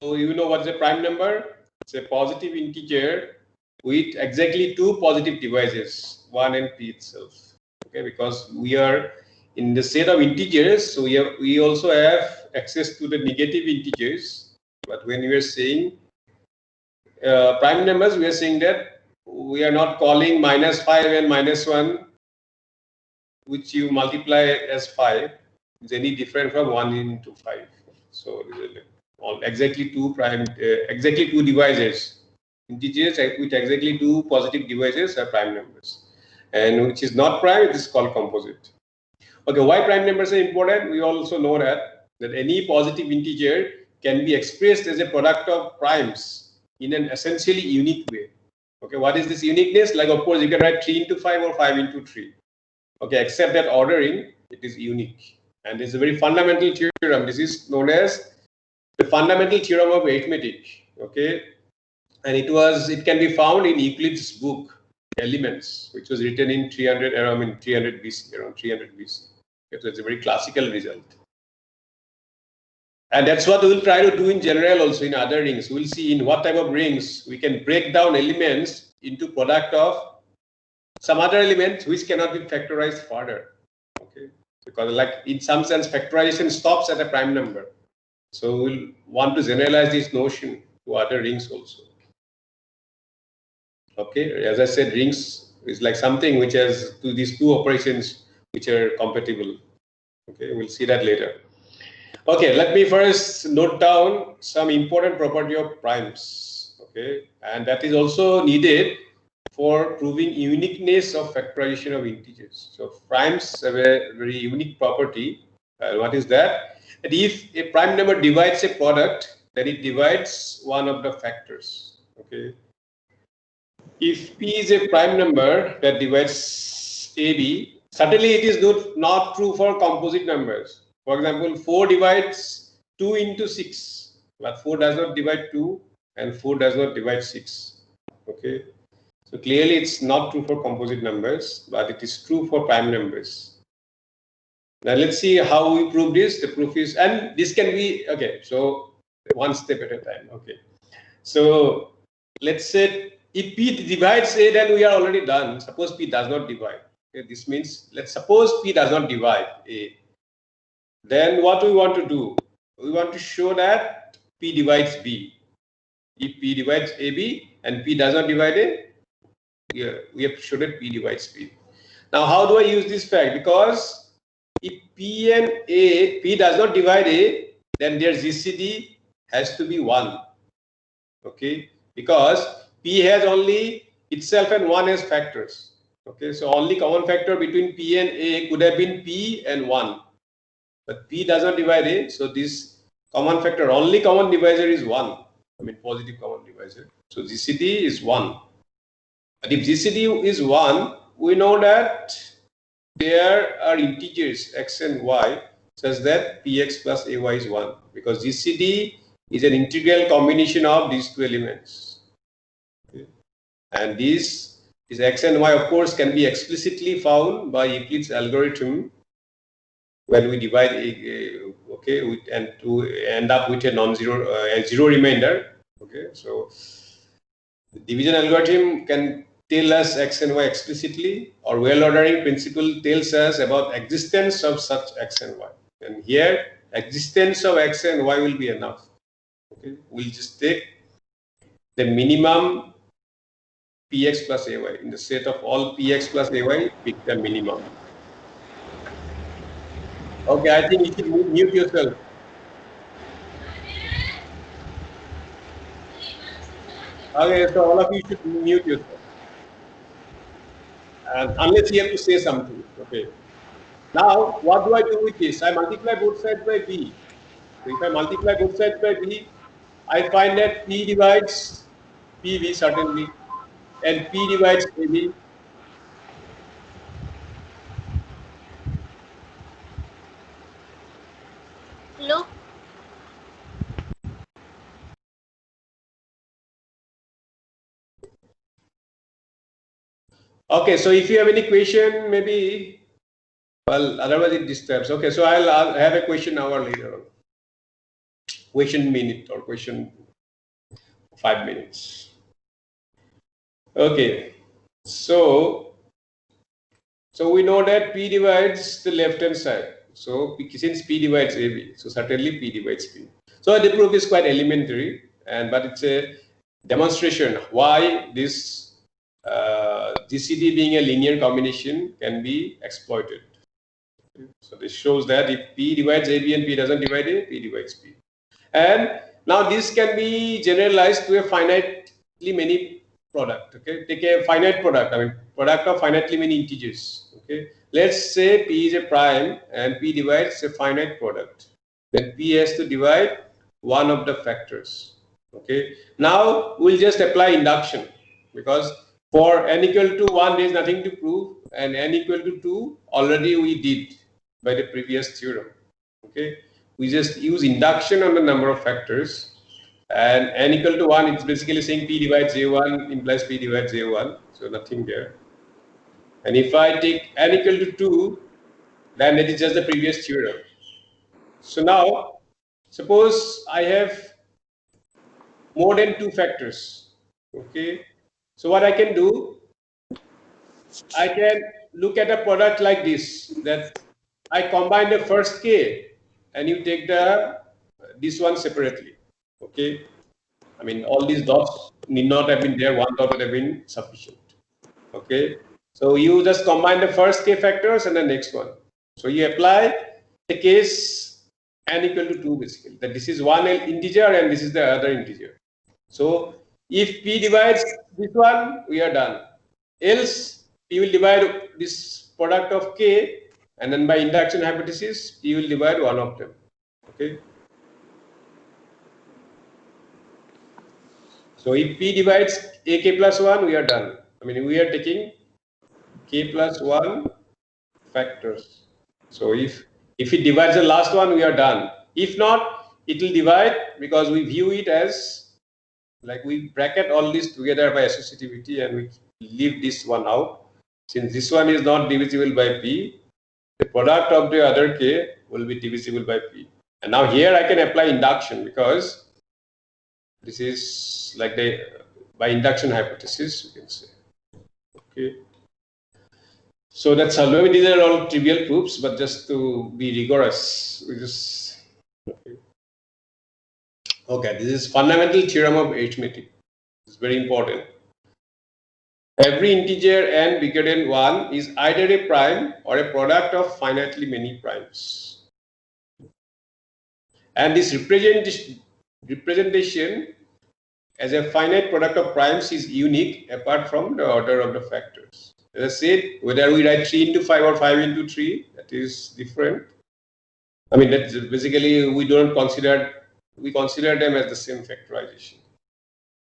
you know what's a prime number? It's a positive integer with exactly two positive divisors, 1 and p itself. Okay, because we are in the set of integers, so we also have access to the negative integers. But when we are saying prime numbers, we are saying that we are not calling -5 and -1, which you multiply as 5, is any different from 1 into 5. So exactly two exactly two divisors, integers with exactly two positive divisors are prime numbers, and which is not prime, it is called composite. Okay, why prime numbers are important? We also know that any positive integer can be expressed as a product of primes in an essentially unique way. Okay, what is this uniqueness? Like, of course, you can write 3 into 5 or 5 into 3. Okay, except that ordering, it is unique. And it's a very fundamental theorem. This is known as the fundamental theorem of arithmetic. Okay, and it can be found in Euclid's book Elements, which was written in 300 BC, around 300 BC. Okay, so it's a very classical result. And that's what we'll try to do in general also in other rings. We'll see in what type of rings we can break down elements into product of some other element which cannot be factorized further. Okay, because like in some sense factorization stops at a prime number. So we'll want to generalize this notion to other rings also. Okay, as I said, rings is like something which has to these two operations which are compatible. Okay, we'll see that later. Okay, let me first note down some important property of primes. Okay, and that is also needed for proving uniqueness of factorization of integers. So primes have a very unique property. What is that? That if a prime number divides a product, then it divides one of the factors. Okay. If P is a prime number that divides AB, certainly it is not true for composite numbers. For example, 4 divides 2 into 6, but 4 does not divide 2 and 4 does not divide 6. Okay. So clearly it's not true for composite numbers, but it is true for prime numbers. Now let's see how we prove this. The proof is, and this can be, okay, so one step at a time. Okay. So let's say if P divides A, then we are already done. Suppose P does not divide. Okay, this means, let's suppose P does not divide A. Then what we want to do? We want to show that P divides B. If P divides AB and P does not divide A, we have to show that P divides P. Now, how do I use this fact? Because if P and A, P does not divide A, then their GCD has to be 1. Okay, because P has only itself and 1 as factors. Okay, so only common factor between P and A could have been P and 1. But P does not divide A, so this common factor, only common divisor is 1. I mean, positive common divisor. So GCD is 1. But if GCD is 1, we know that there are integers x and y such that px plus ay is 1, because GCD is an integral combination of these two elements. Okay. And this x and y, of course, can be explicitly found by Euclid's algorithm when we divide okay, and to end up with a non-zero zero remainder. Okay, so the division algorithm can tell us x and y explicitly, or well ordering principle tells us about existence of such x and y. And here, existence of x and y will be enough. Okay, we'll just take the minimum px plus ay. In the set of all px plus ay, pick the minimum. Okay, I think you should mute yourself. Okay, so all of you should mute yourself. And unless you have to say something. Okay. Now, what do I do with this? I multiply both sides by b. So if I multiply both sides by b, I find that p divides pb certainly, and p divides ab. Hello? Okay, so if you have any question, maybe, well, otherwise it disturbs. Okay, so I'll have a question hour later on. question minute or question 5 minutes. Okay, so we know that P divides the left hand side. So since P divides AB, so certainly P divides P. So the proof is quite elementary, but it's a demonstration why this GCD being a linear combination can be exploited. So this shows that if P divides AB and P doesn't divide A, P divides P. And now this can be generalized to a finitely many product. Okay, take a finite product. I mean, product of finitely many integers. Okay, let's say P is a prime and P divides a finite product. Then P has to divide one of the factors. Okay, now we'll just apply induction, because for n equal to 1 there is nothing to prove, and n equal to 2 already we did by the previous theorem. Okay, we just use induction on the number of factors, and n equal to 1, it's basically saying P divides A1 implies P divides A1, so nothing there. And if I take n equal to 2, then that is just the previous theorem. So now, suppose I have more than 2 factors. Okay, so what I can do, I can look at a product like this, that I combine the first k and you take this one separately. Okay, I mean, all these dots need not have been there, one dot would have been sufficient. Okay, so you just combine the first k factors and the next one. So you apply the case n equal to 2 basically, that this is one integer and this is the other integer. So if P divides this one, we are done. Else P will divide this product of k, and then by induction hypothesis P will divide one of them. Okay, so if P divides AK plus 1, we are done. I mean, we are taking k plus 1 factors. So if it divides the last one, we are done. If not, it will divide, because we view it as like we bracket all this together by associativity and we leave this one out. Since this one is not divisible by P, the product of the other k will be divisible by P. And now here I can apply induction, because this is like by induction hypothesis, you can say. Okay. So that's how. Maybe these are all trivial proofs, but just to be rigorous, we just. Okay, this is fundamental theorem of arithmetic. It's very important. Every integer n bigger than 1 is either a prime or a product of finitely many primes. And this representation as a finite product of primes is unique apart from the order of the factors. As I said, whether we write 3 into 5 or 5 into 3, that is different. I mean, that's basically we consider them as the same factorization.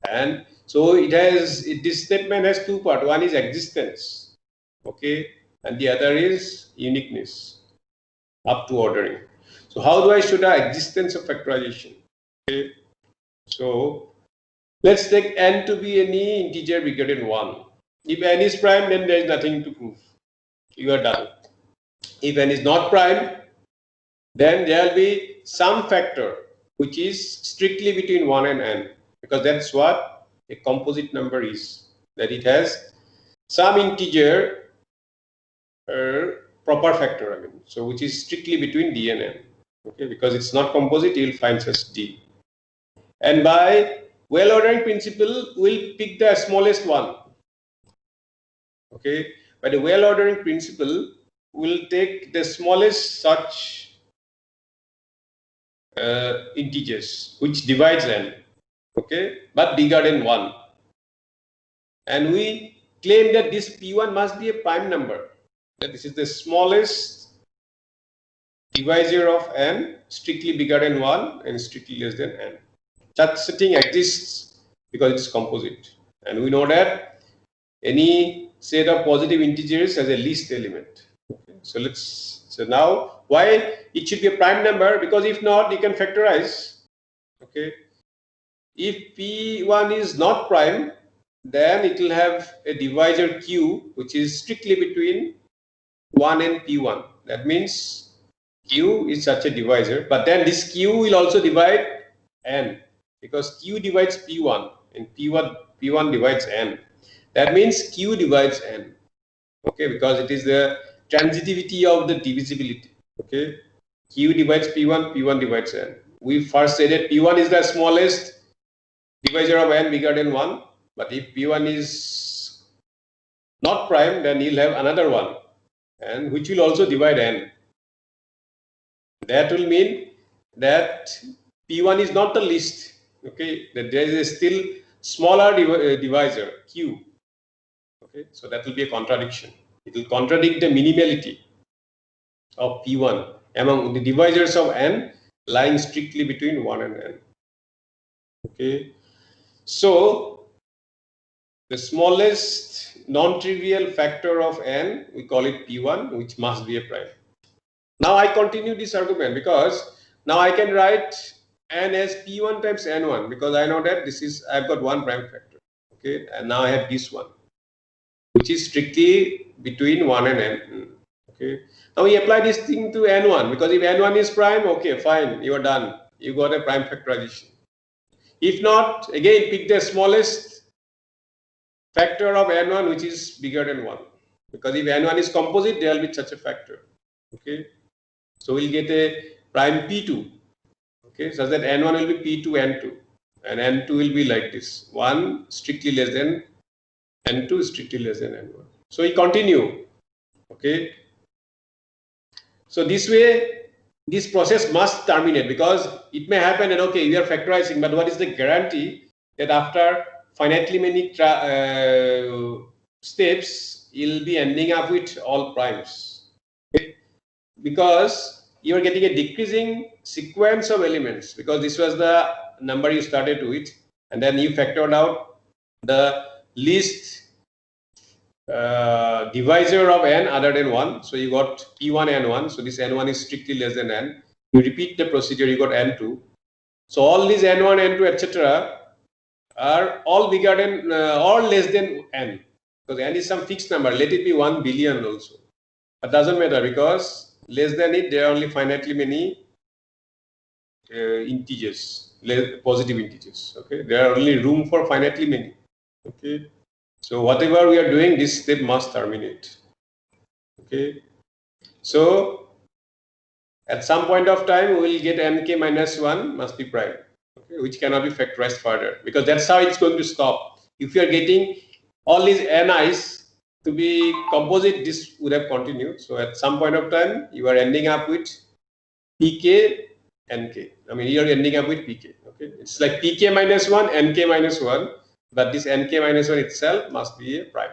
And so this statement has two parts. One is existence, okay, and the other is uniqueness up to ordering. So how do I show the existence of factorization? Okay, so let's take n to be any integer bigger than 1. If n is prime, then there is nothing to prove. You are done. If n is not prime, then there will be some factor which is strictly between 1 and n, because that's what a composite number is, that it has some integer proper factor, I mean, so which is strictly between d and n. Okay, because it's not composite, you will find such d. And by well ordering principle, we'll pick the smallest one. Okay, by the well ordering principle, we'll take the smallest such integers which divides n, okay, but bigger than 1. And we claim that this P1 must be a prime number, that this is the smallest divisor of n, strictly bigger than 1 and strictly less than n. Such thing exists because it's composite, and we know that any set of positive integers has a least element. Okay. So now why it should be a prime number? Because if not, you can factorize. Okay, if P1 is not prime, then it will have a divisor Q which is strictly between 1 and P1. That means Q is such a divisor, but then this Q will also divide n, because q divides p1 and p1 divides n. That means q divides n. Okay, because it is the transitivity of the divisibility. Okay, q divides p1, p1 divides n. We first said that p1 is the smallest divisor of n bigger than 1, but if p1 is not prime, then you'll have another one, and which will also divide n. That will mean that p1 is not the least. Okay, that there is a still smaller divisor q. Okay, so that will be a contradiction. It will contradict the minimality of p1 among the divisors of n lying strictly between 1 and n. Okay, so the smallest non-trivial factor of n, we call it p1, which must be a prime. Now I continue this argument because now I can write n as p1 times n1, because I know that this is, I've got one prime factor. Okay, and now I have this one, which is strictly between 1 and n. Okay, now we apply this thing to n1, because if n1 is prime, okay, fine, you are done, you got a prime factorization. If not, again pick the smallest factor of n1 which is bigger than 1, because if n1 is composite, there will be such a factor. Okay, so we'll get a prime p2, okay, such that n1 will be p2 n2, and n2 will be like this, 1 strictly less than n2, strictly less than n1. So we continue. Okay, so this way this process must terminate, because it may happen and okay, we are factorizing, but what is the guarantee that after finitely many steps you'll be ending up with all primes? Okay, because you are getting a decreasing sequence of elements, because this was the number you started with, and then you factored out the least divisor of n other than 1, so you got p1 n1, so this n1 is strictly less than n. You repeat the procedure, you got n2, so all these n1, n2, etc. are all bigger than or less than n, because n is some fixed number, let it be 1 billion also, but doesn't matter, because less than it there are only finitely many integers, positive integers. Okay, there are only room for finitely many. Okay, so whatever we are doing, this step must terminate. Okay, so at some point of time we will get nk minus 1 must be prime, okay, which cannot be factorized further, because that's how it's going to stop. If you are getting all these ni's to be composite, this would have continued. So at some point of time you are ending up with pk nk. I mean, you are ending up with pk. Okay, it's like pk minus 1, nk minus 1, but this nk minus 1 itself must be a prime.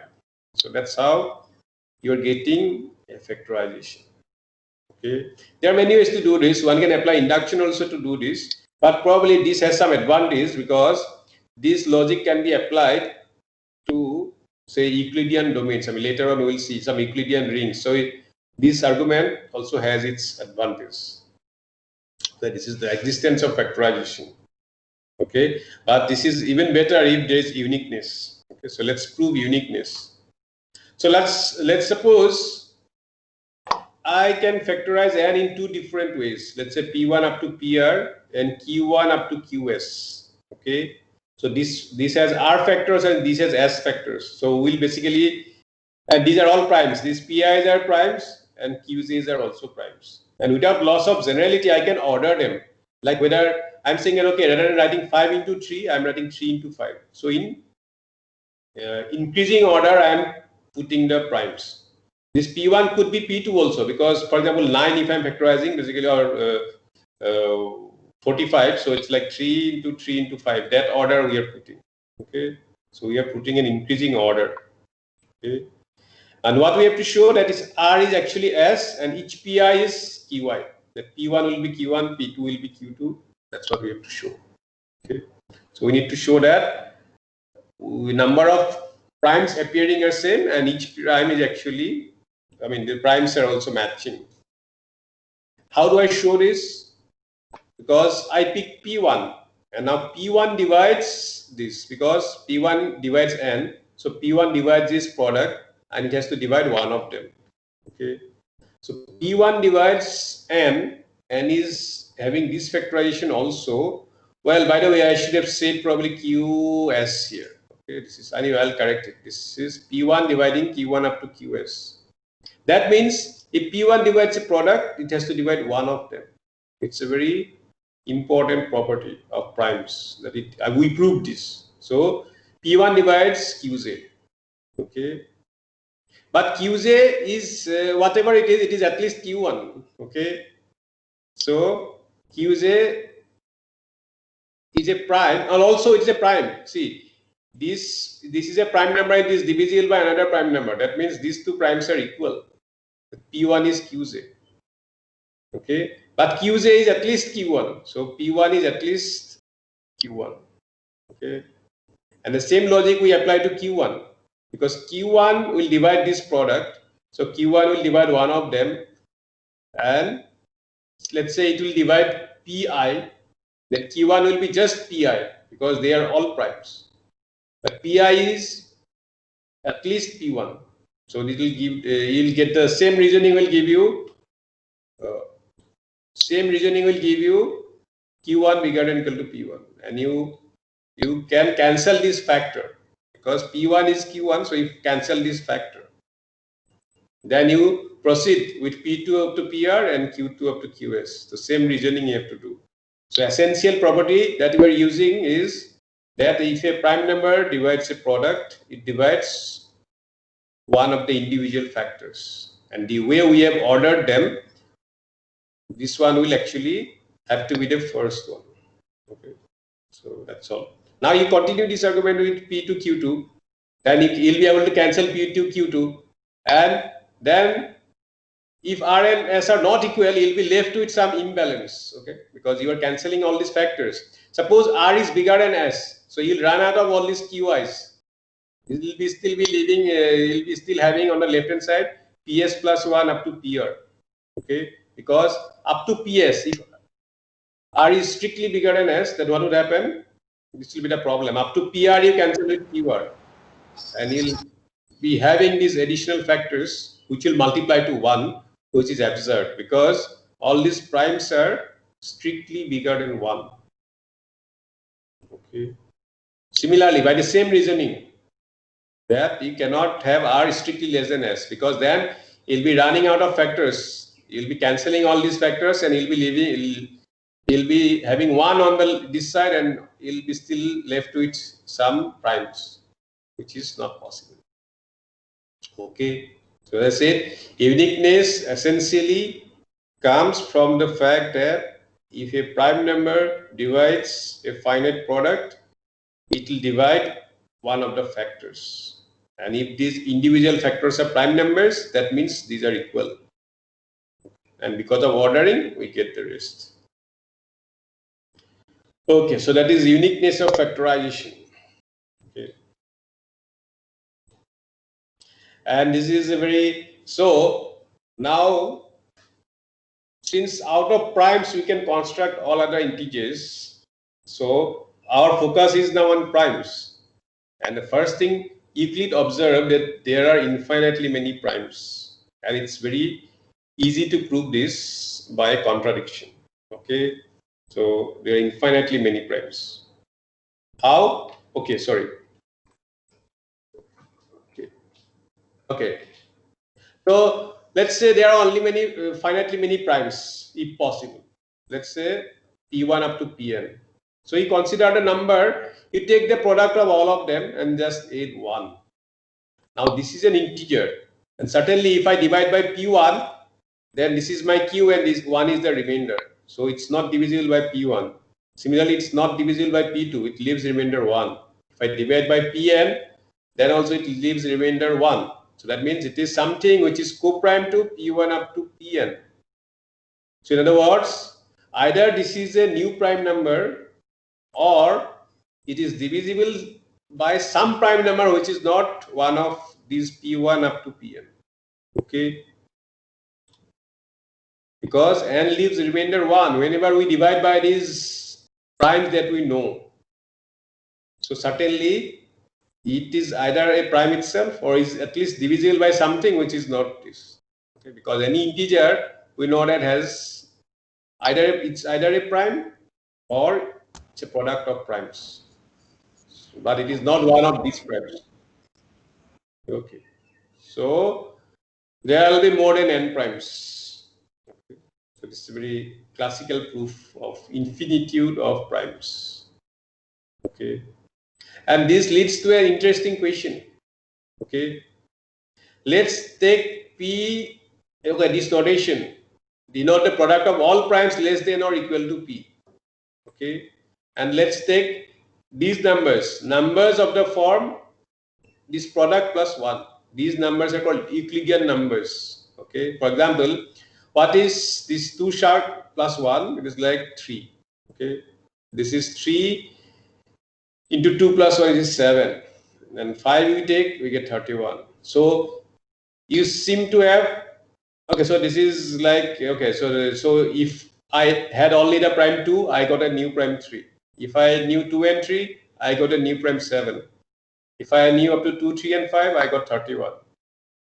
So that's how you are getting a factorization. Okay, there are many ways to do this. One can apply induction also to do this, but probably this has some advantage, because this logic can be applied to, say, Euclidean domains. I mean, later on we will see some Euclidean rings. So this argument also has its advantage. So this is the existence of factorization. Okay, but this is even better if there is uniqueness. Okay, so let's prove uniqueness. So let's suppose I can factorize n in two different ways. Let's say p1 up to pr and q1 up to qs. Okay, so this has r factors and this has s factors. So we'll basically, and these are all primes. These pi's are primes and qz's are also primes. And without loss of generality, I can order them. Like whether I'm saying, okay, rather than writing 5 into 3, I'm writing 3 into 5. So in increasing order, I'm putting the primes. This p1 could be p2 also, because for example 9 if I'm factorizing basically, or 45, so it's like 3 into 3 into 5, that order we are putting. Okay, so we are putting an increasing order. Okay, and what we have to show that is r is actually s and each pi is qi. That p1 will be q1, p2 will be q2. That's what we have to show. Okay, so we need to show that the number of primes appearing are same and each prime is actually, I mean, the primes are also matching. How do I show this? Because I pick p1 and now p1 divides this, because p1 divides n, so p1 divides this product and it has to divide one of them. Okay, so p1 divides n and is having this factorization also, Well, by the way, I should have said probably QS here. Okay, this is, anyway, I'll correct it. This is P1 dividing Q1 up to QS. That means if P1 divides a product, it has to divide one of them. It's a very important property of primes that we proved this. So P1 divides Qj. Okay, but Qj is whatever it is at least Q1. Okay, so Qj is a prime, and also it's a prime. See, this is a prime number. It is divisible by another prime number. That means these two primes are equal. P1 is Qj. Okay, but Qj is at least Q1. So P1 is at least Q1. Okay, and the same logic we apply to Q1, because Q1 will divide this product. So Q1 will divide one of them, and let's say it will divide Pi. Then Q1 will be just Pi because they are all primes. But Pi is at least P1. So it will give, you'll get the same reasoning will give you, Q1 bigger than equal to P1. And you can cancel this factor because P1 is Q1. So you cancel this factor. Then you proceed with P2 up to PR and Q2 up to QS. The same reasoning you have to do. So essential property that we are using is that if a prime number divides a product, it divides one of the individual factors. And the way we have ordered them, this one will actually have to be the first one. Okay, so that's all. Now you continue this argument with P2 Q2, then you'll be able to cancel P2 Q2, and then if R and S are not equal, you'll be left with some imbalance, okay? Because you are cancelling all these factors. Suppose R is bigger than S, so you'll run out of all these QIs. You'll be still be leaving, you'll be still having on the left hand side PS plus 1 up to PR, okay? Because up to PS, if R is strictly bigger than S, then what would happen? This will be the problem. Up to PR, you cancel with QR, and you'll be having these additional factors which will multiply to 1. Which is absurd because all these primes are strictly bigger than 1. Okay. Similarly, by the same reasoning, that you cannot have R strictly less than S, because then you'll be running out of factors. You'll be cancelling all these factors, and you'll be having 1 on this side, and you'll be still left with some primes, which is not possible. Okay. So as I said, uniqueness essentially comes from the fact that if a prime number divides a finite product, it will divide one of the factors. And if these individual factors are prime numbers, that means these are equal. And because of ordering, we get the rest. Okay, so that is uniqueness of factorization. Okay. And this is a very, so now since out of primes we can construct all other integers, so our focus is now on primes. And the first thing, Euclid observed that there are infinitely many primes, and it's very easy to prove this by contradiction. Okay, so there are infinitely many primes. How? Okay, sorry. Okay, so let's say there are only finitely many primes, if possible. Let's say P1 up to Pn. So you consider the number, you take the product of all of them and just add 1. Now this is an integer, and certainly if I divide by P1, then this is my Q and this 1 is the remainder. So it's not divisible by P1. Similarly, it's not divisible by P2, it leaves remainder 1. If I divide by Pn, then also it leaves remainder 1. So that means it is something which is co-prime to P1 up to Pn. So in other words, either this is a new prime number or it is divisible by some prime number which is not one of these P1 up to Pn. Okay. Because n leaves remainder 1 whenever we divide by these primes that we know. So certainly it is either a prime itself or is at least divisible by something which is not this. Okay, because any integer we know that has either a prime or It's a product of primes, but it is not one of these primes. Okay, so there will be more than n primes. Okay. So this is a very classical proof of infinitude of primes. Okay, and this leads to an interesting question. Okay, let's take P. Okay, this notation denote the product of all primes less than or equal to P. Okay, and let's take these numbers of the form this product plus 1. These numbers are called Euclidean numbers. Okay, for example, what is this 2 sharp plus 1? It is like 3. Okay, this is 3 into 2 plus 1 is 7, and 5 we take, we get 31. So you seem to have, okay, so this is like, okay, so if I had only the prime 2, I got a new prime 3. If I knew 2 and 3, I got a new prime 7. If I knew up to 2, 3 and 5, I got 31.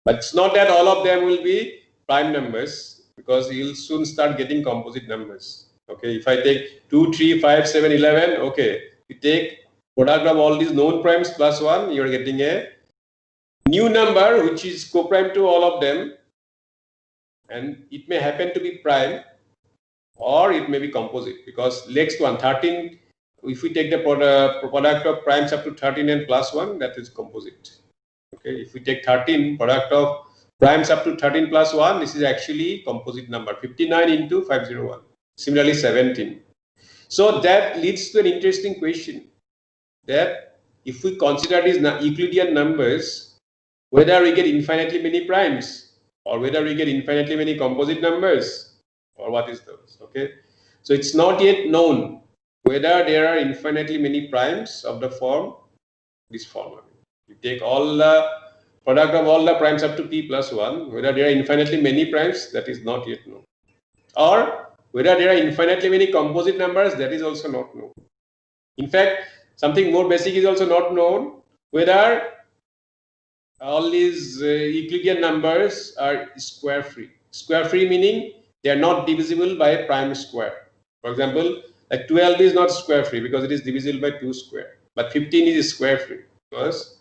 But it's not that all of them will be prime numbers, because you'll soon start getting composite numbers. Okay, if I take 2, 3, 5, 7, 11, okay, you take product of all these known primes plus 1, you're getting a new number which is co-prime to all of them, and it may happen to be prime or it may be composite, because next one 13, if we take the product of primes up to 13 and plus 1, that is composite. Okay, if we take 13 product of primes up to 13 plus 1, this is actually composite number 59 into 501. Similarly 17. So that leads to an interesting question, that if we consider these Euclidean numbers, whether we get infinitely many primes or whether we get infinitely many composite numbers, or what is those. Okay, so it's not yet known whether there are infinitely many primes of the form, this form. You take all the product of all the primes up to p plus 1, whether there are infinitely many primes, that is not yet known, or whether there are infinitely many composite numbers, that is also not known. In fact, something more basic is also not known, whether all these Euclidean numbers are square free. Square free meaning they are not divisible by a prime square. For example, like 12 is not square free because it is divisible by 2 square, but 15 is square free because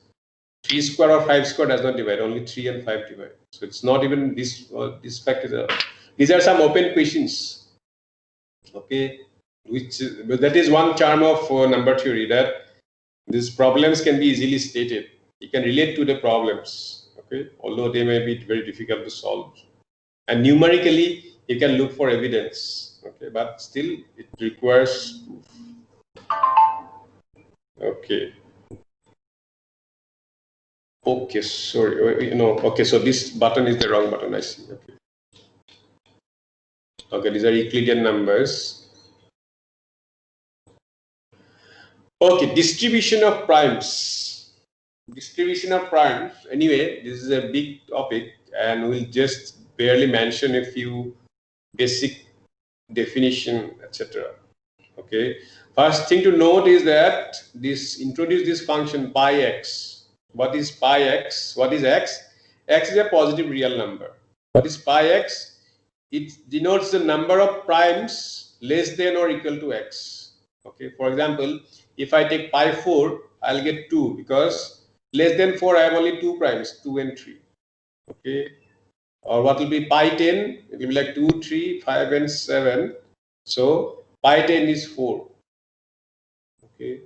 3 square or 5 square does not divide, only 3 and 5 divide. So it's not even this fact is these are some open questions. Okay, but that is one charm of number theory, that these problems can be easily stated. You can relate to the problems, okay, although they may be very difficult to solve. And numerically, you can look for evidence, okay, but still it requires proof. Okay. Okay, sorry, okay, so this button is the wrong button, I see. Okay. Okay, these are Euclidean numbers. Okay, distribution of primes. Distribution of primes. Anyway, this is a big topic, and we'll just barely mention a few basic definition, etc. Okay. First thing to note is that introduce this function pi x. What is pi x? What is x? X is a positive real number. What is pi x? It denotes the number of primes less than or equal to x. Okay. For example, if I take pi 4, I'll get 2 because less than 4 I have only 2 primes, 2 and 3. Okay. Or what will be pi 10? It will be like 2, 3, 5 and 7. So pi 10 is 4. Okay.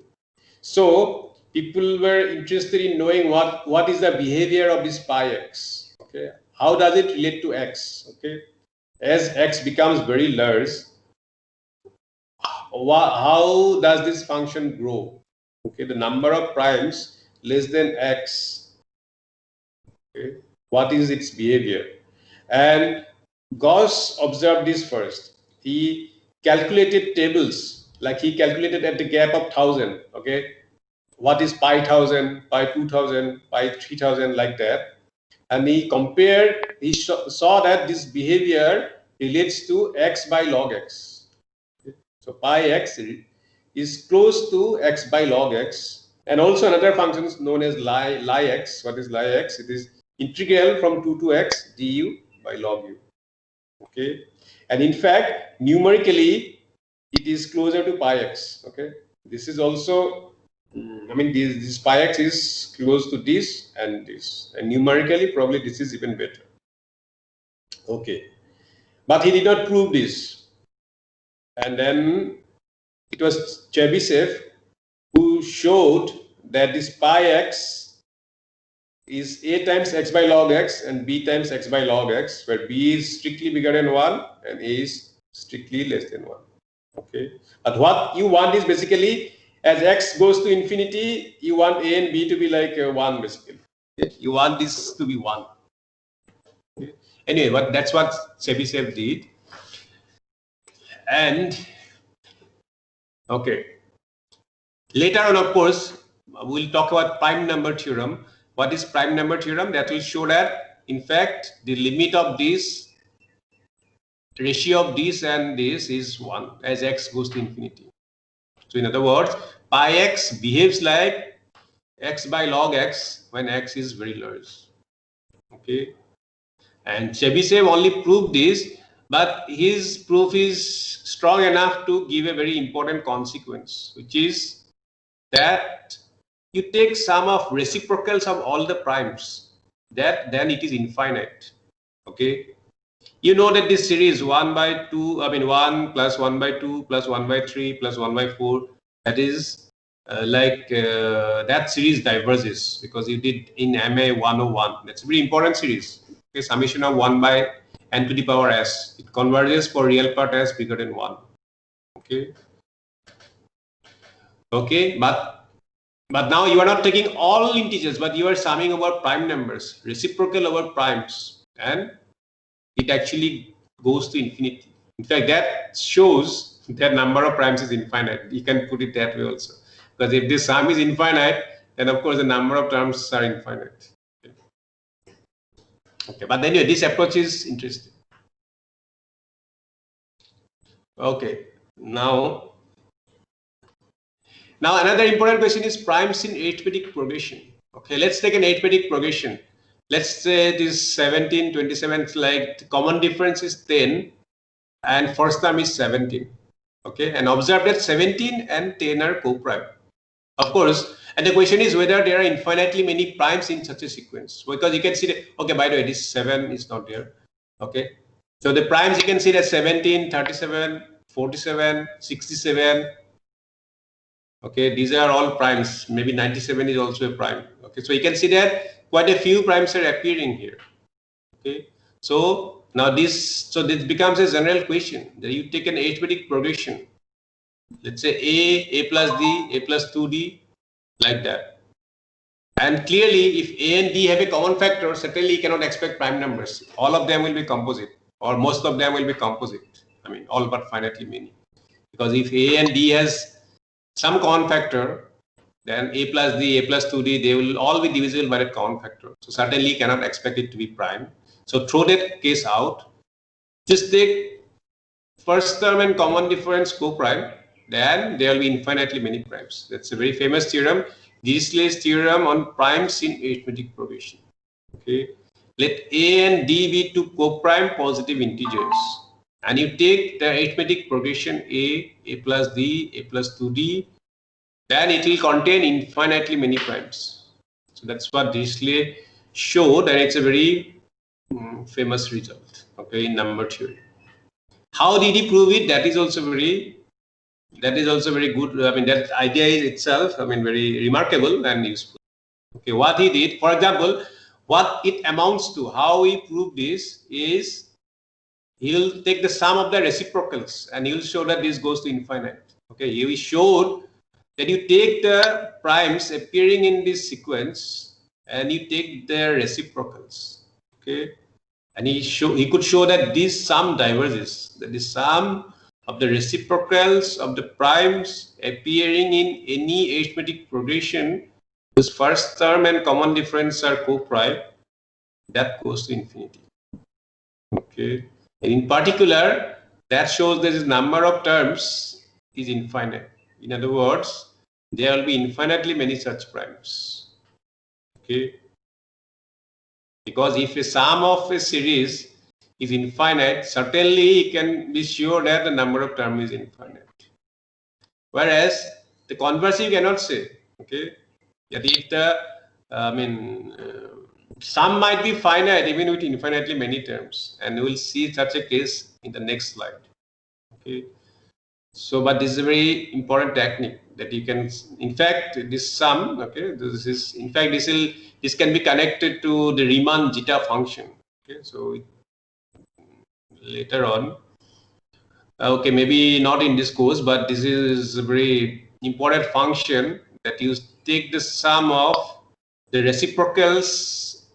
So people were interested in knowing what is the behavior of this pi x. Okay. How does it relate to x? Okay. As x becomes very large, how does this function grow? Okay. The number of primes less than x. Okay. What is its behavior? And Gauss observed this first. He calculated tables, like he calculated at the gap of 1000. Okay, what is pi 1000, pi 2000, pi 3000, like that. And he compared, he saw that this behavior relates to x by log x. Okay. So pi x is close to x by log x. And also another function is known as lie x. What is lie x? It is integral from 2 to x du by log u. Okay, and in fact numerically it is closer to pi x. Okay, This is also, I mean, this pi x is close to this and this, and numerically probably this is even better. Okay, but he did not prove this, and then it was Chebyshev who showed that this pi x is a times x by log x and b times x by log x, where b is strictly bigger than 1 and a is strictly less than 1. Okay, but what you want is basically, as x goes to infinity, you want a and b to be like 1 basically. Okay? You want this to be 1. Okay? Anyway, but that's what Chebyshev did. And okay, later on, of course, we'll talk about prime number theorem. What is prime number theorem? That will show that, in fact, the limit of this ratio of this and this is 1 as x goes to infinity. So in other words, pi x behaves like x by log x when x is very large. Okay, and Chebyshev only proved this, but his proof is strong enough to give a very important consequence, which is that you take sum of reciprocals of all the primes, that then it is infinite. Okay, you know that this series 1 by 2, I mean 1 plus 1 by 2 plus 1 by 3 plus 1 by 4, that is that series diverges because you did in MA101. That's a very important series. Okay, summation of 1 by n to the power s. It converges for real part s bigger than 1. Okay. Okay, but now you are not taking all integers, but you are summing over prime numbers, reciprocal over primes, and it actually goes to infinity. In fact, that shows that number of primes is infinite. You can put it that way also. Because if this sum is infinite, then of course the number of terms are infinite. Okay, but anyway, this approach is interesting. Okay, now another important question is primes in arithmetic progression. Okay, let's take an arithmetic progression. Let's say it is 17, 27, like the common difference is 10 and first term is 17. Okay, and observe that 17 and 10 are co-prime. Of course, and the question is whether there are infinitely many primes in such a sequence, because you can see that, okay, by the way, this 7 is not there. Okay, so the primes you can see that 17, 37, 47, 67. Okay, these are all primes. Maybe 97 is also a prime. Okay, so you can see that quite a few primes are appearing here. Okay, so now this becomes a general question that you take an arithmetic progression. Let's say a plus d, a plus 2d, like that. And clearly, if a and d have a common factor, certainly you cannot expect prime numbers. All of them will be composite, or most of them will be composite. I mean, all but finitely many. Because if a and d has some common factor, then a plus d, a plus 2d, they will all be divisible by that common factor. So certainly you cannot expect it to be prime. So throw that case out. Just take first term and common difference co-prime, then there will be infinitely many primes. That's a very famous theorem, Dirichlet's theorem on primes in arithmetic progression. Okay, let a and d be two co-prime positive integers, and you take the arithmetic progression a plus d, a plus 2d, then it will contain infinitely many primes. So that's what Dirichlet showed, and it's a very famous result. Okay, in number theory. How did he prove it? That is also very good. I mean, that idea is itself, I mean, very remarkable and useful. Okay, what he did, for example, what it amounts to, how he proved this is, he'll take the sum of the reciprocals and he'll show that this goes to infinite. Okay, he showed that you take the primes appearing in this sequence and you take their reciprocals. Okay, and he could show that this sum diverges, that the sum of the reciprocals of the primes appearing in any arithmetic progression whose first term and common difference are co-prime, that goes to infinity. Okay, and in particular, that shows that the number of terms is infinite. In other words, there will be infinitely many such primes. Okay, because if a sum of a series is infinite, certainly you can be sure that the number of terms is infinite. Whereas The converse you cannot say. Okay, that if the sum might be finite even with infinitely many terms, and we will see such a case in the next slide. Okay, so but this is a very important technique that you can, in fact, this sum. Okay, this is in fact this can be connected to the Riemann zeta function. Okay, so later on. Okay, maybe not in this course, but this is a very important function that you take the sum of the reciprocals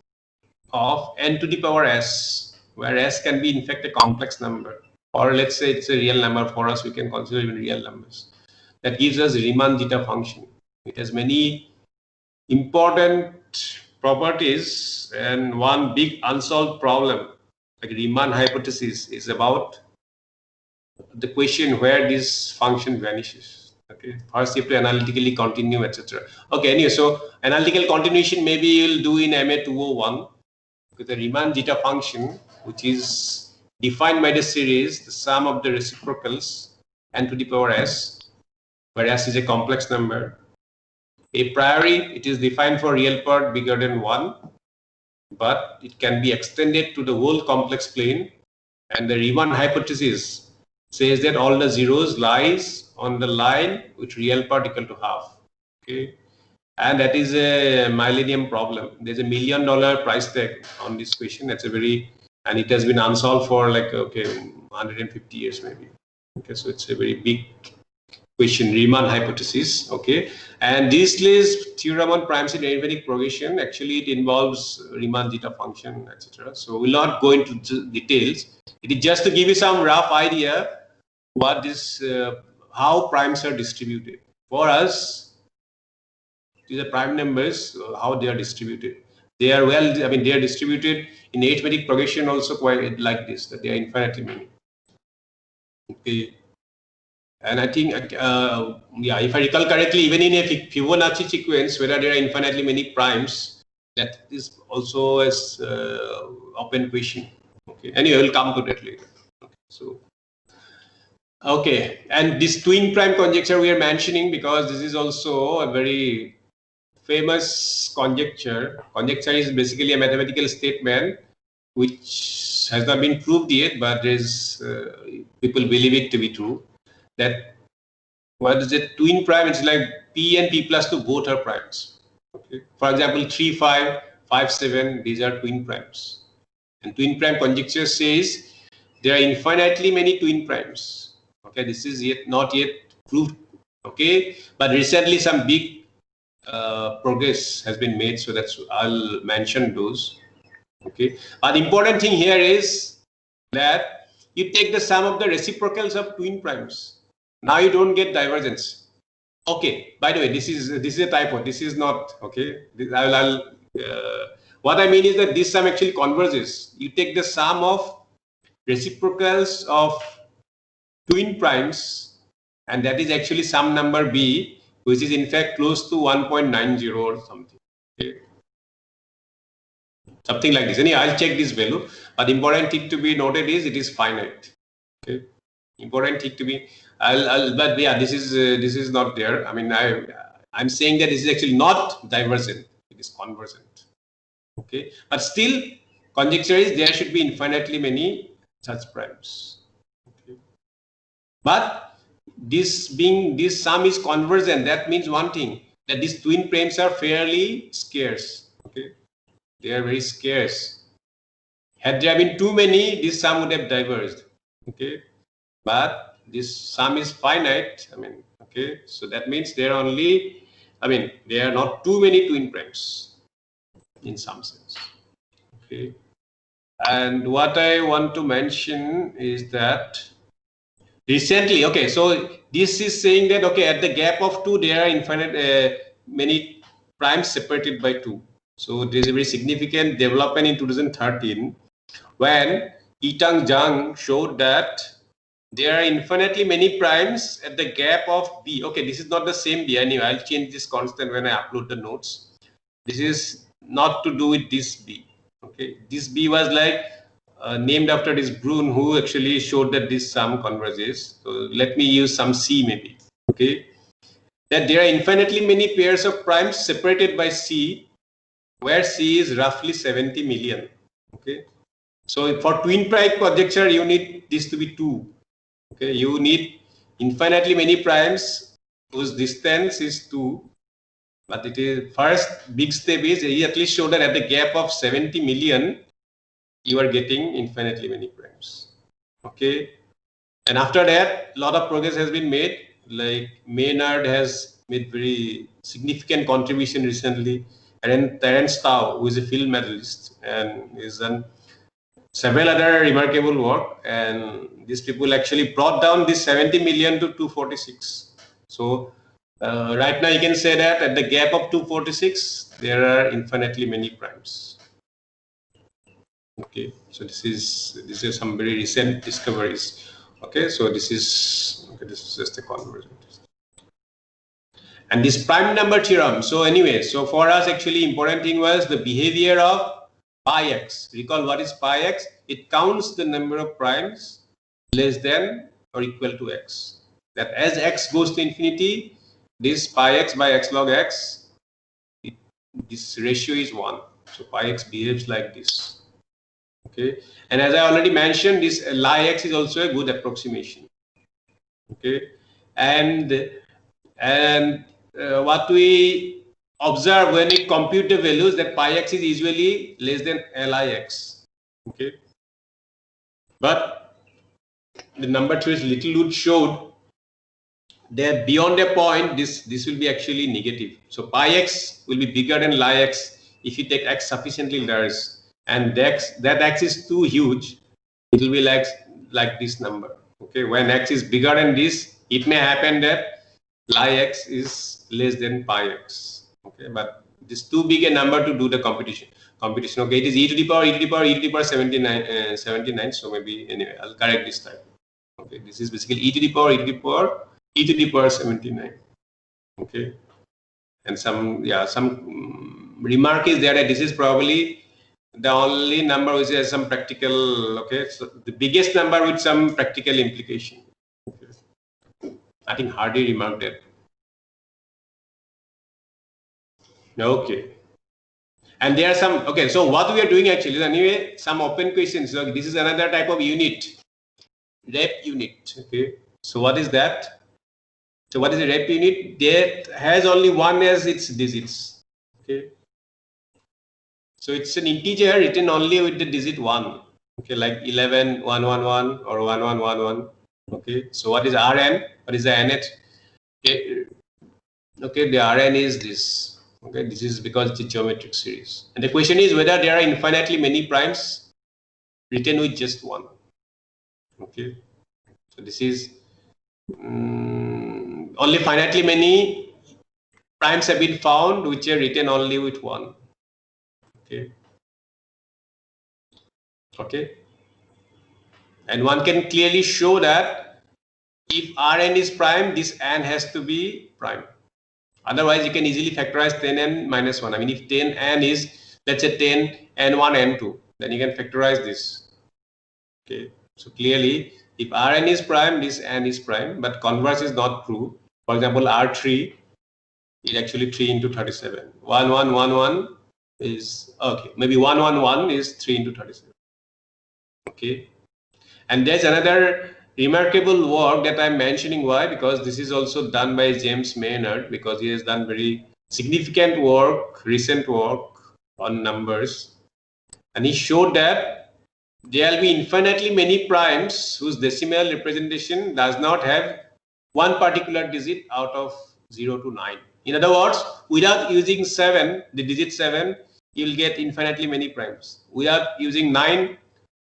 of n to the power s, where s can be in fact a complex number, or let's say it's a real number. For us, we can consider even real numbers. That gives us Riemann zeta function. It has many important properties, and one big unsolved problem, like Riemann hypothesis, is about the question where this function vanishes. Okay, first you have to analytically continue, etc. Okay, anyway, so analytical continuation maybe you'll do in MA201, because the Riemann zeta function, which is defined by the series, the sum of the reciprocals n to the power s, where s is a complex number. A priori, it is defined for real part bigger than 1, but it can be extended to the whole complex plane, and the Riemann hypothesis says that all the zeros lies on the line with real part equal to half. Okay, and that is a millennium problem. There's $1 million price tag on this question. That's a very, and it has been unsolved for like 150 years maybe. Okay, so it's a very big question, Riemann hypothesis. Okay, and Dirichlet's theorem on prime set arithmetic progression, actually it involves Riemann zeta function, etc. So we'll not go into details. It is just to give you some rough idea what this, how primes are distributed. For us, these are prime numbers, how they are distributed. They are they are distributed in arithmetic progression also quite like this, that they are infinitely many. Okay. And I think, yeah, if I recall correctly, even in a Fibonacci sequence, whether there are infinitely many primes, that is also as open question. Okay. Anyway, we'll come to that later. Okay. So. Okay, and this twin prime conjecture we are mentioning because this is also a very famous conjecture. Conjecture is basically a mathematical statement which has not been proved yet, but there's people believe it to be true. That what is it? Twin prime? It's like p and p plus 2 both are primes. Okay. For example, 3, 5, 5, 7. These are twin primes, and twin prime conjecture says there are infinitely many twin primes. Okay, this is not yet proved. Okay, but recently some big progress has been made, so that's I'll mention those. Okay, but the important thing here is that you take the sum of the reciprocals of twin primes. Now you don't get divergence. Okay, by the way, this is a typo. This is not okay. What I mean is that this sum actually converges. You take the sum of reciprocals of twin primes, and that is actually some number b, which is in fact close to 1.90 or something. Okay. Something like this. Anyway, I'll check this value. But the important thing to be noted is it is finite. Okay. Important thing to be. But yeah, this is not there. I mean, I'm saying that this is actually not divergent. It is convergent. Okay. But still, conjecture is there should be infinitely many such primes. But this sum is convergent, that means one thing, that these twin primes are fairly scarce. Okay, they are very scarce. Had there been too many, this sum would have diverged. Okay, but this sum is finite. I mean, okay, so that means there are only, there are not too many twin primes in some sense. Okay, and what I want to mention is that recently, okay, so this is saying that, okay, at the gap of 2, there are infinite many primes separated by 2. So there is a very significant development in 2013 when Yitang Zhang showed that there are infinitely many primes at the gap of b. Okay, this is not the same b. Anyway, I'll change this constant when I upload the notes. This is not to do with this b. Okay, this b was like named after this Brun, who actually showed that this sum converges. So let me use some C maybe. Okay, that there are infinitely many pairs of primes separated by C, where C is roughly 70 million. Okay, so for twin prime conjecture, you need this to be 2. Okay, you need infinitely many primes whose distance is 2. But it is first big step is he at least show that at the gap of 70 million, you are getting infinitely many primes. Okay, and after that, a lot of progress has been made. Like Maynard has made very significant contribution recently, and then Terence Tao, who is a field medalist and is done several other remarkable work, and these people actually brought down this 70 million to 246. So right now you can say that at the gap of 246 there are infinitely many primes. Okay, so this is some very recent discoveries. Okay, so this is just a conversion. And this prime number theorem. So anyway, so for us actually important thing was the behavior of pi x. Recall what is pi x? It counts the number of primes less than or equal to x. That as x goes to infinity, this pi x by x log x, this ratio is 1. So pi x behaves like this. Okay, and as I already mentioned, this Li x is also a good approximation. Okay, and what we observe when we compute the values, that pi x is usually less than Lix. Okay, but the number theorist Littlewood showed that beyond a point, this will be actually negative. So pi x will be bigger than Lix if you take x sufficiently large, and that x is too huge, it will be like this number. Okay, when x is bigger than this, it may happen that Lix is less than pi x. Okay, but this is too big a number to do the computation. Okay, it is e to the power 79. So maybe anyway, I'll correct this time. Okay, this is basically e to the power 79. Okay, and some remark is there that this is probably the only number which has some practical. Okay, so the biggest number with some practical implication. Okay. I think Hardy remarked that. Okay, and there are some. Okay, so what we are doing actually is anyway some open questions. So this is another type of unit, rep unit. Okay, so what is that? So what is a rep unit? That has only one as its digits. Okay, so it's an integer written only with the digit 1. Okay, like 11, 111 or 1111. Okay, so what is Rn? What is the nth? Okay, the Rn is this. Okay, this is because it's a geometric series. And the question is whether there are infinitely many primes written with just 1. Okay, so this is only finitely many primes have been found which are written only with 1. Okay. Okay. And one can clearly show that if Rn is prime, this n has to be prime. Otherwise, you can easily factorize 10n minus 1. I mean, if 10n is, let's say 10 n1 n2, then you can factorize this. Okay. So clearly, if Rn is prime, this n is prime, but converse is not true. For example, R3 is actually 3 into 37. 1111 is okay. Maybe 111 is 3 into 37. Okay. And there's another remarkable work that I'm mentioning. Why? Because this is also done by James Maynard, because he has done very significant work, recent work on numbers. And he showed that there will be infinitely many primes whose decimal representation does not have one particular digit out of 0 to 9. In other words, without using 7, the digit 7, you will get infinitely many primes. Without using 9,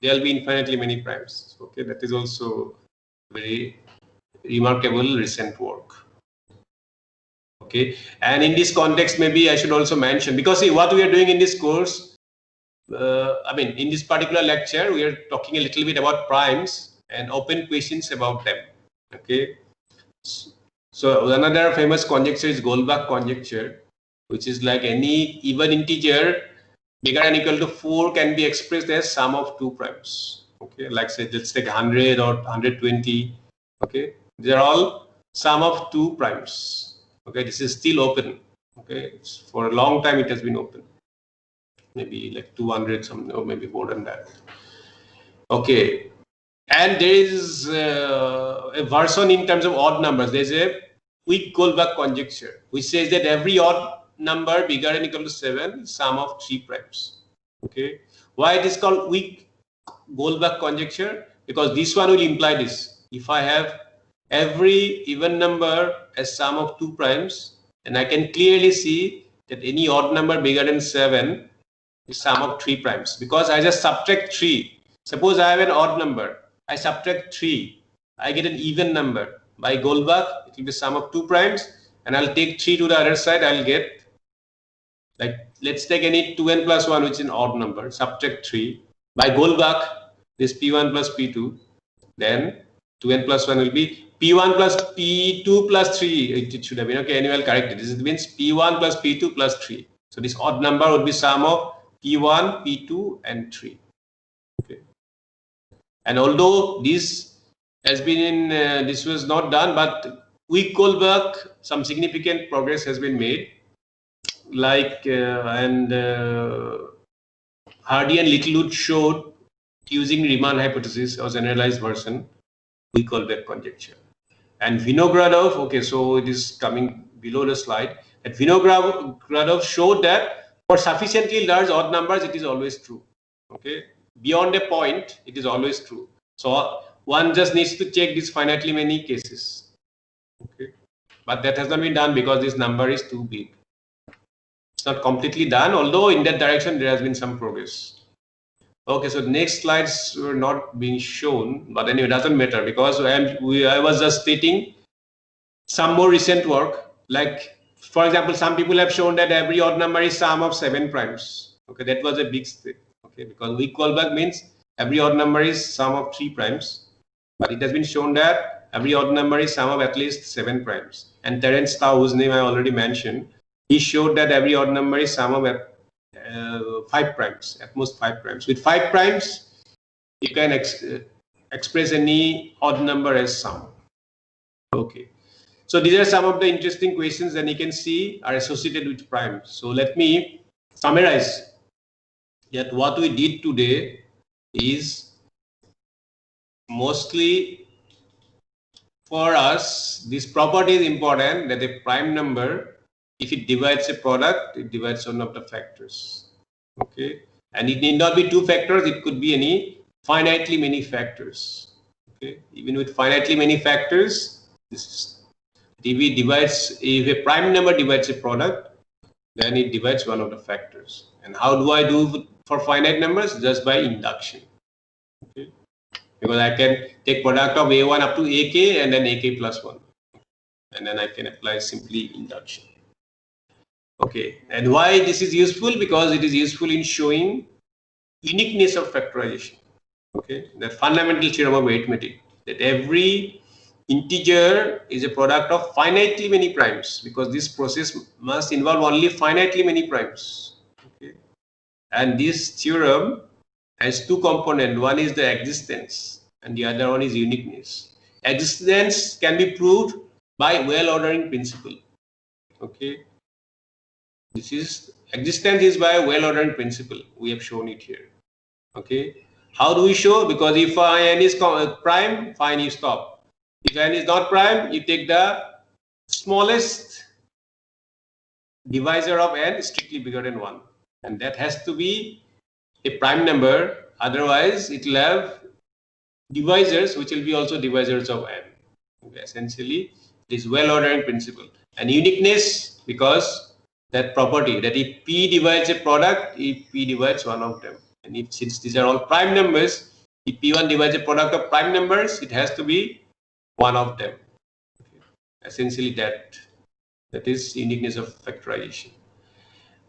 there will be infinitely many primes. Okay, that is also very remarkable recent work. Okay, and in this context, maybe I should also mention, because see what we are doing in this course, I mean, in this particular lecture, we are talking a little bit about primes and open questions about them. Okay, so another famous conjecture is Goldbach conjecture, which is like any even integer bigger than or equal to 4 can be expressed as sum of 2 primes. Okay, like say let's take 100 or 120. Okay, these are all sum of 2 primes. Okay, this is still open. Okay, for a long time it has been open. Maybe like 200 something, or maybe more than that. Okay, and there is a version in terms of odd numbers. There's a weak Goldbach conjecture, which says that every odd number bigger than or equal to 7 is sum of 3 primes. Okay, why it is called weak Goldbach conjecture? Because this one will imply this: if I have every even number as sum of 2 primes, and I can clearly see that any odd number bigger than 7 is sum of 3 primes, because I just subtract 3. Suppose I have an odd number, I subtract 3, I get an even number. By Goldbach, it will be sum of 2 primes, and I'll take 3 to the other side, I'll get, like, let's take any 2n plus 1, which is an odd number, subtract 3. By Goldbach, this p1 plus p2, then 2n plus 1 will be p1 plus p2 plus 3. It should have been, okay, anyway, I'll correct it. This means p1 plus p2 plus 3. So this odd number would be sum of p1, p2, and 3. Okay. And although this has been in, this was not done, but with Goldbach, some significant progress has been made. Like, Hardy and Littlewood showed using Riemann hypothesis or generalized version, we Goldbach conjecture. And Vinogradov, okay, so it is coming below the slide, that Vinogradov showed that for sufficiently large odd numbers, it is always true. Okay, beyond a point, it is always true. So one just needs to check these finitely many cases. Okay, but that has not been done because this number is too big. It's not completely done, although in that direction there has been some progress. Okay, so the next slides were not being shown, but anyway, it doesn't matter, because I was just stating some more recent work. Like, for example, some people have shown that every odd number is sum of 7 primes. Okay, that was a big step. Okay, because weak Goldbach means every odd number is sum of 3 primes, but it has been shown that every odd number is sum of at least 7 primes. And Terence Tao, whose name I already mentioned, he showed that every odd number is sum of 5 primes, at most 5 primes. With 5 primes, you can express any odd number as sum. Okay, so these are some of the interesting questions that you can see are associated with primes. So let me summarize that what we did today is mostly, for us, this property is important, that a prime number, if it divides a product, it divides one of the factors. Okay, and it need not be 2 factors, it could be any finitely many factors. Okay, even with finitely many factors, this is, if a prime number divides a product, then it divides one of the factors. And how do I do for finite numbers? Just by induction. Okay, because I can take product of a1 up to ak and then ak plus 1, and then I can apply simply induction. Okay, and why this is useful? Because it is useful in showing uniqueness of factorization. Okay, that fundamental theorem of arithmetic, that every integer is a product of finitely many primes, because this process must involve only finitely many primes. Okay, and this theorem has 2 components. One is the existence and the other one is uniqueness. Existence can be proved by well-ordering principle. Okay, this is, existence is by well-ordering principle. We have shown it here. Okay, how do we show? Because if n is prime, fine, you stop. If n is not prime, you take the smallest divisor of n strictly bigger than 1, and that has to be a prime number. Otherwise, it will have divisors which will be also divisors of n. Okay, essentially, this well-ordering principle. And uniqueness, because that property, that if p divides a product, if p divides one of them, and if, since these are all prime numbers, if p1 divides a product of prime numbers, it has to be one of them. Okay. Essentially, that is uniqueness of factorization.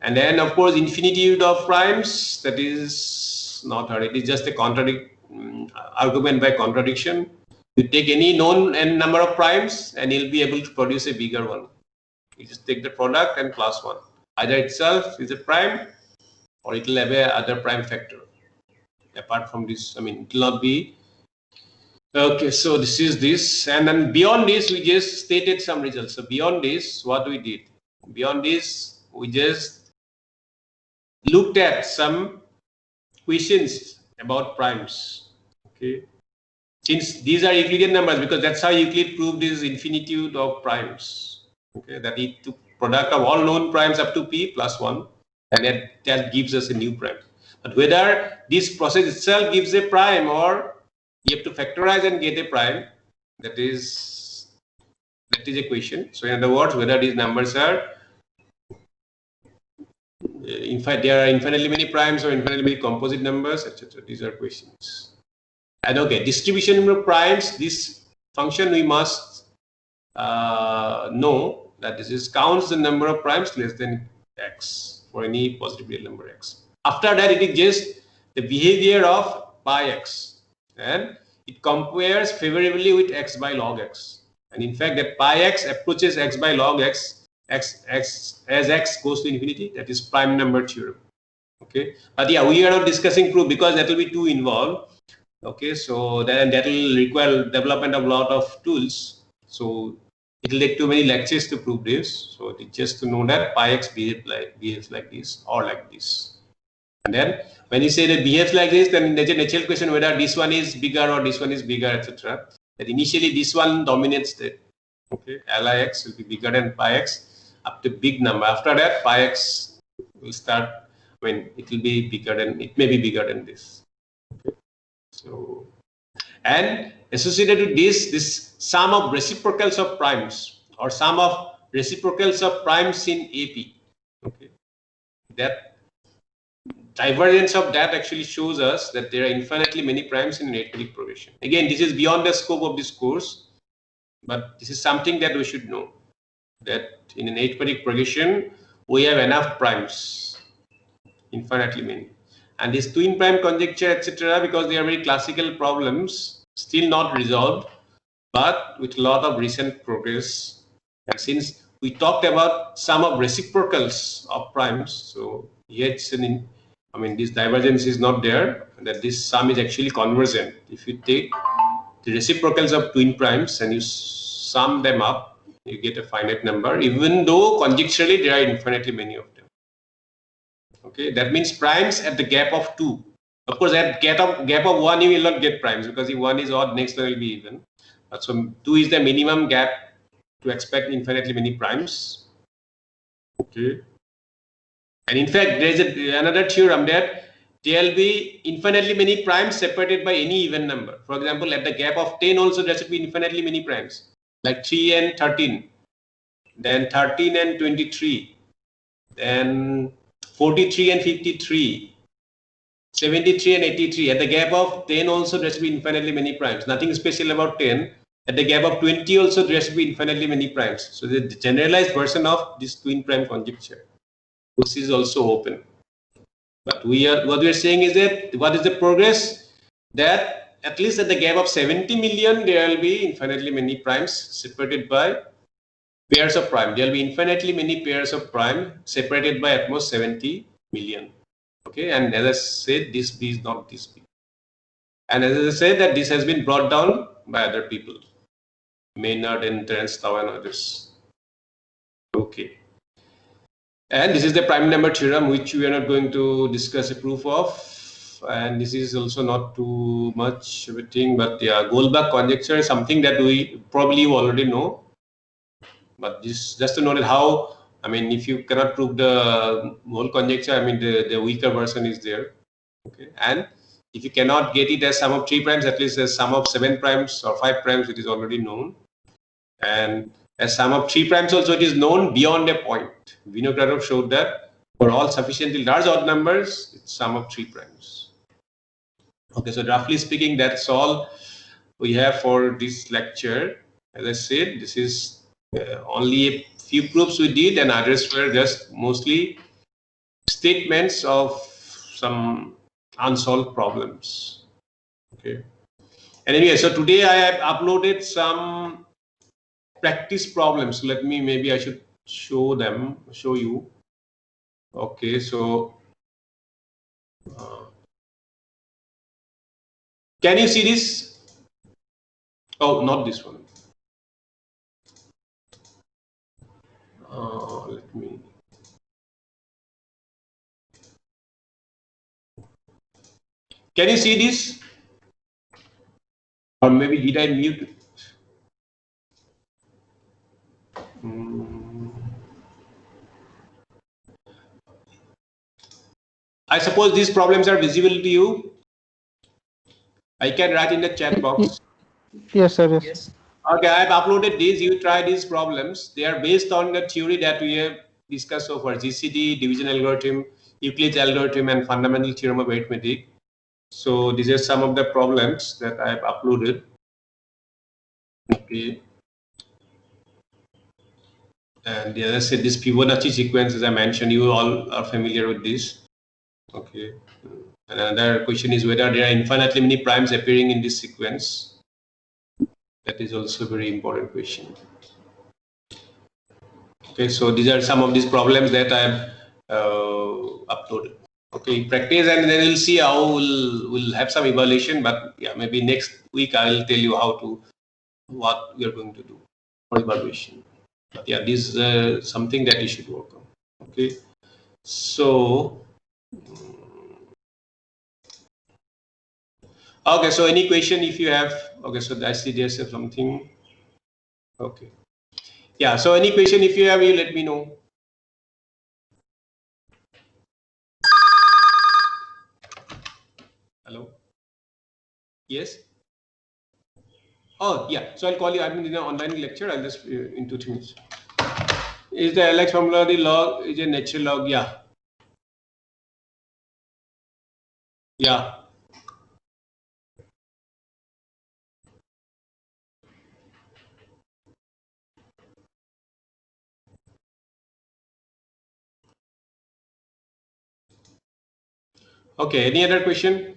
And then, of course, infinitude of primes, that is not hard. It is just a argument by contradiction. You take any known n number of primes and you'll be able to produce a bigger one. You just take the product and plus 1. Either itself is a prime or it will have a other prime factor. Apart from this, I mean, it will not be Okay, so this is this, and then beyond this, we just stated some results. So beyond this, what we did? Beyond this, we just looked at some questions about primes. Okay, since these are Euclidean numbers, because that's how Euclid proved his infinitude of primes. Okay, that he took product of all known primes up to p plus 1, and that gives us a new prime. But whether this process itself gives a prime or you have to factorize and get a prime, that is a question. So in other words, whether these numbers are in fact there are infinitely many primes or infinitely many composite numbers, etc. These are questions. And okay, distribution of primes, this function we must know that this is counts the number of primes less than x for any positive real number x. After that, it is just the behavior of pi x, and it compares favorably with x by log x. And in fact, that pi x approaches x by log x, as x goes to infinity. That is prime number theorem. Okay, but yeah, we are not discussing proof because that will be too involved. Okay, so then that will require development of a lot of tools. So it will take too many lectures to prove this. So it's just to know that pi x behaves like this or like this. And then when you say that behaves like this, then there's a natural question whether this one is bigger or this one is bigger, etc. That initially this one dominates the, okay, Lix will be bigger than pi x up to big number. After that, pi x will start, when it will be bigger than, it may be bigger than this. Okay. So, and associated with this sum of reciprocals of primes or sum of reciprocals of primes in AP. Okay, that divergence of that actually shows us that there are infinitely many primes in an arithmetic progression. Again, this is beyond the scope of this course, but this is something that we should know, that in an arithmetic progression we have enough primes, infinitely many. And this twin prime conjecture, etc., because they are very classical problems, still not resolved, but with a lot of recent progress. And since we talked about sum of reciprocals of primes, so here it's I mean, this divergence is not there, that this sum is actually convergent. If you take the reciprocals of twin primes and you sum them up, you get a finite number, even though conjecturally there are infinitely many of them. Okay, that means primes at the gap of 2. Of course, at gap of 1 you will not get primes, because if 1 is odd, next one will be even. So 2 is the minimum gap to expect infinitely many primes. Okay, and in fact there is another theorem that there will be infinitely many primes separated by any even number. For example, at the gap of 10 also there should be infinitely many primes, like 3 and 13, then 13 and 23, then 43 and 53, 73 and 83. At the gap of 10 also there should be infinitely many primes. Nothing special about 10. At the gap of 20 also there should be infinitely many primes. So the generalized version of this twin prime conjecture, which is also open. But what we are saying is that what is the progress? That at least at the gap of 70 million there will be infinitely many primes separated by pairs of prime. There will be infinitely many pairs of prime separated by at most 70 million. Okay, and as I said, this B is not this B. And as I said, that this has been brought down by other people, Maynard and Terence Tao and others. Okay. And this is the prime number theorem, which we are not going to discuss a proof of. And this is also not too much of a thing, but yeah, Goldbach conjecture is something that we probably already know. But this just to know that how, I mean, if you cannot prove the whole conjecture, I mean, the weaker version is there. Okay, and if you cannot get it as sum of 3 primes, at least as sum of 7 primes or 5 primes, it is already known. And as sum of 3 primes also, it is known beyond a point. Vinogradov showed that for all sufficiently large odd numbers, it's sum of 3 primes. Okay, so roughly speaking, that's all we have for this lecture. As I said, this is only a few proofs we did, and others were just mostly statements of some unsolved problems. Okay. And anyway, so today I have uploaded some practice problems. Let me, maybe I should show you. Okay, so can you see this? Oh, not this one. Let me. Can you see this? Or maybe did I mute it? I suppose these problems are visible to you. I can write in the chat box. Yes, sir. Yes. Okay, I have uploaded these. You try these problems. They are based on the theory that we have discussed so far: GCD, division algorithm, Euclid's algorithm, and fundamental theorem of arithmetic. So these are some of the problems that I have uploaded. Okay. And as I said, this Fibonacci sequence, as I mentioned, you all are familiar with this. Okay. Another question is whether there are infinitely many primes appearing in this sequence. That is also a very important question. Okay, so these are some of these problems that I have uploaded. Okay, practice, and then we'll see how we'll have some evaluation. But yeah, maybe next week I'll tell you what we are going to do for evaluation. But yeah, this is something that you should work on. Okay, so okay, so any question if you have? Okay, so I see there's something. Okay, yeah. So any question if you have, you let me know. Hello. Yes. Oh yeah. So I'll call you. I'm in an online lecture. I'll just in 2 minutes. Is the LX formula the log? Is a natural log? Yeah. Yeah. Okay. Any other question?